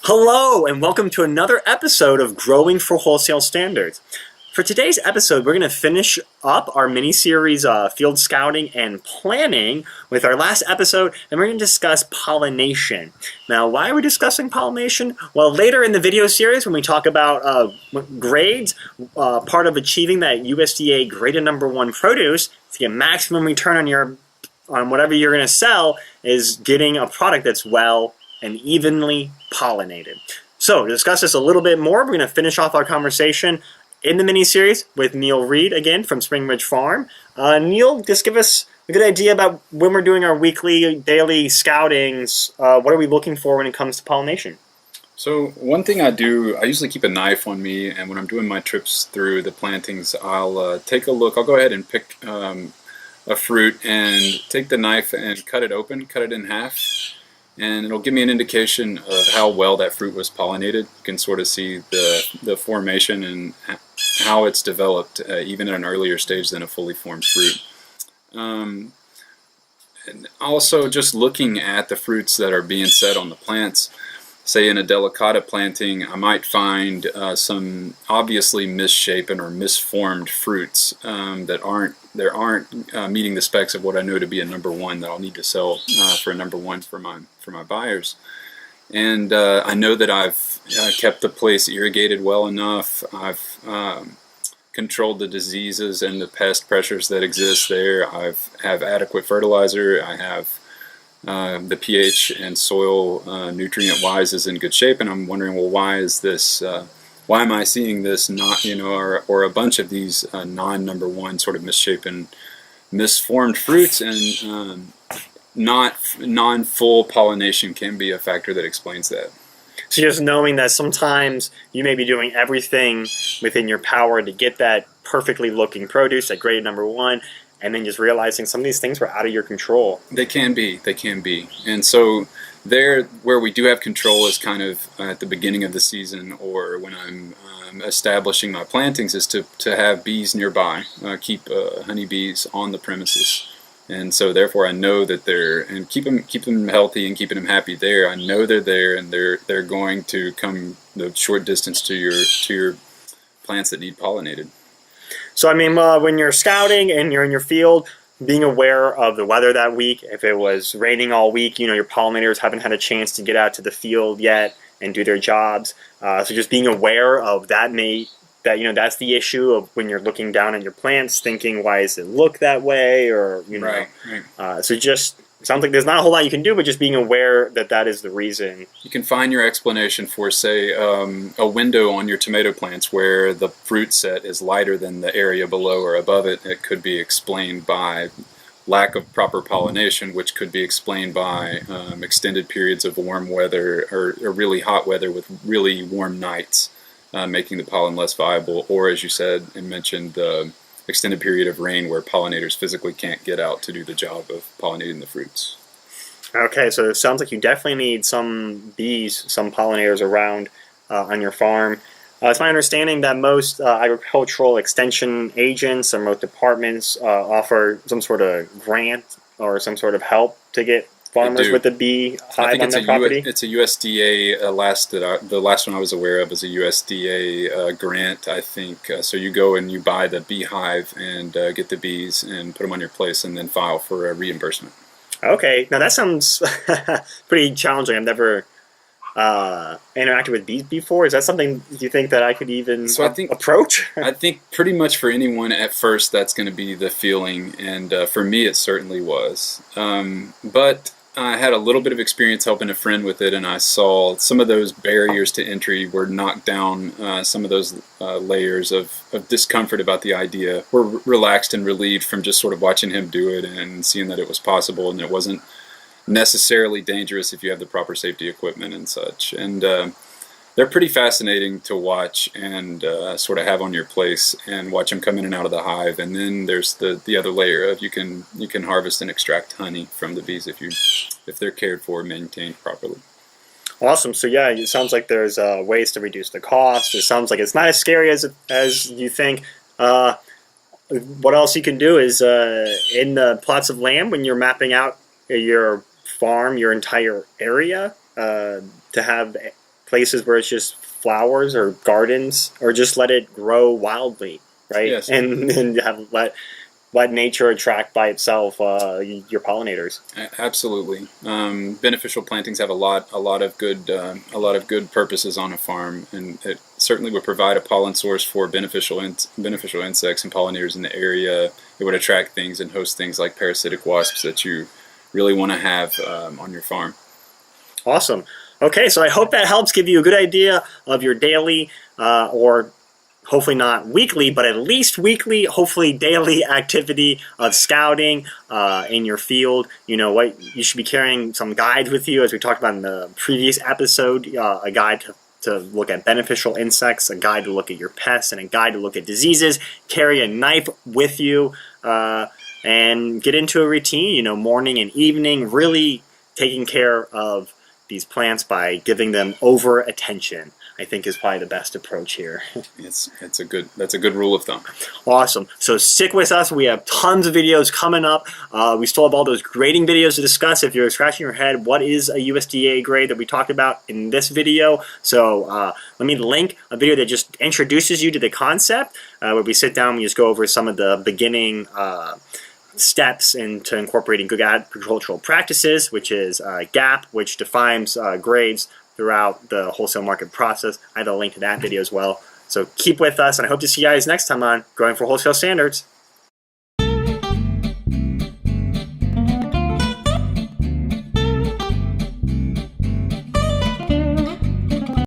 Hello and welcome to another episode of Growing for Wholesale Standards. For today's episode, we're going to finish up our mini-series Field Scouting and Planning with our last episode, and we're going to discuss pollination. Now, why are we discussing pollination? Well, later in the video series, when we talk about grades, part of achieving that USDA graded #1 produce to get maximum return on whatever you're going to sell is getting a product that's well and evenly pollinated. So to discuss this a little bit more, we're going to finish off our conversation in the mini-series with Neil Reed again from Spring Ridge Farm. Neil, just give us a good idea about when we're doing our weekly, daily scoutings. What are we looking for when it comes to pollination? So one thing I do, I usually keep a knife on me, and when I'm doing my trips through the plantings, I'll take a look. I'll go ahead and pick a fruit and take the knife and cut it open, cut it in half. And it'll give me an indication of how well that fruit was pollinated. You can sort of see the formation and how it's developed, even at an earlier stage than a fully formed fruit. And also just looking at the fruits that are being set on the plants. Say in a delicata planting, I might find some obviously misshapen or misformed fruits that aren't meeting the specs of what I know to be a #1 that I'll need to sell for a #1 for my buyers. And I know that I've kept the place irrigated well enough. I've controlled the diseases and the pest pressures that exist there. I have adequate fertilizer. I have the pH and soil nutrient-wise is in good shape, and I'm wondering, well, why is this? Why am I seeing this not, or a bunch of these non-#1 sort of misshapen, misformed fruits, and non-full pollination can be a factor that explains that. So just knowing that sometimes you may be doing everything within your power to get that perfectly looking produce at grade #1, and then just realizing some of these things were out of your control. They can be. And so there, where we do have control is kind of at the beginning of the season, or when I'm establishing my plantings, is to have bees nearby, keep honeybees on the premises. And so therefore I know that they're, and keep them healthy and keeping them happy there. I know they're there, and they're going to come the short distance to your plants that need pollinated. So I mean, when you're scouting and you're in your field, being aware of the weather that week. If it was raining all week, your pollinators haven't had a chance to get out to the field yet and do their jobs. So just being aware of that that's the issue of when you're looking down at your plants, thinking, why does it look that way? Or Right. So just sounds like there's not a whole lot you can do, but just being aware that is the reason. You can find your explanation for, say, a window on your tomato plants where the fruit set is lighter than the area below or above it. It could be explained by lack of proper pollination, which could be explained by extended periods of warm weather or really hot weather with really warm nights, making the pollen less viable, or as you said and mentioned, the extended period of rain where pollinators physically can't get out to do the job of pollinating the fruits. Okay, so it sounds like you definitely need some bees, some pollinators around on your farm. It's my understanding that most agricultural extension agents or most departments offer some sort of grant or some sort of help to get farmers with the bee hive on their property. It's a USDA. The last one I was aware of is a USDA grant, I think. So you go and you buy the beehive and get the bees and put them on your place, and then file for a reimbursement. Okay, now that sounds pretty challenging. I've never interacted with bees before. Is that something you think that I could even approach? I think pretty much for anyone at first that's going to be the feeling, and for me it certainly was. But I had a little bit of experience helping a friend with it, and I saw some of those barriers to entry were knocked down. Some of those layers of discomfort about the idea were relaxed and relieved from just sort of watching him do it and seeing that it was possible, and it wasn't necessarily dangerous if you have the proper safety equipment and such. And they're pretty fascinating to watch and sort of have on your place and watch them come in and out of the hive. And then there's the other layer of you can harvest and extract honey from the bees if they're cared for and maintained properly. Awesome. So yeah, it sounds like there's ways to reduce the cost. It sounds like it's not as scary as you think. What else you can do is in the plots of land when you're mapping out your farm, your entire area, to have places where it's just flowers or gardens, or just let it grow wildly, right? Yes. And have let nature attract by itself your pollinators. Absolutely. Beneficial plantings have a lot of good purposes on a farm, and it certainly would provide a pollen source for beneficial insects and pollinators in the area. It would attract things and host things like parasitic wasps that you really want to have on your farm. Awesome. Okay, so I hope that helps give you a good idea of your daily or hopefully not weekly, but at least weekly, hopefully daily activity of scouting in your field. You know what, you should be carrying some guides with you, as we talked about in the previous episode, a guide to look at beneficial insects, a guide to look at your pests, and a guide to look at diseases. Carry a knife with you and get into a routine, you know, morning and evening, really taking care of these plants by giving them over attention, I think, is probably the best approach here. That's a good rule of thumb. Awesome. So stick with us. We have tons of videos coming up. We still have all those grading videos to discuss. If you're scratching your head, what is a USDA grade that we talked about in this video? So let me link a video that just introduces you to the concept, where we sit down and we just go over some of the beginning steps into incorporating good agricultural practices, which is GAP, which defines grades throughout the wholesale market process. I have a link to that video as well. So keep with us, and I hope to see you guys next time on Growing for Wholesale Standards.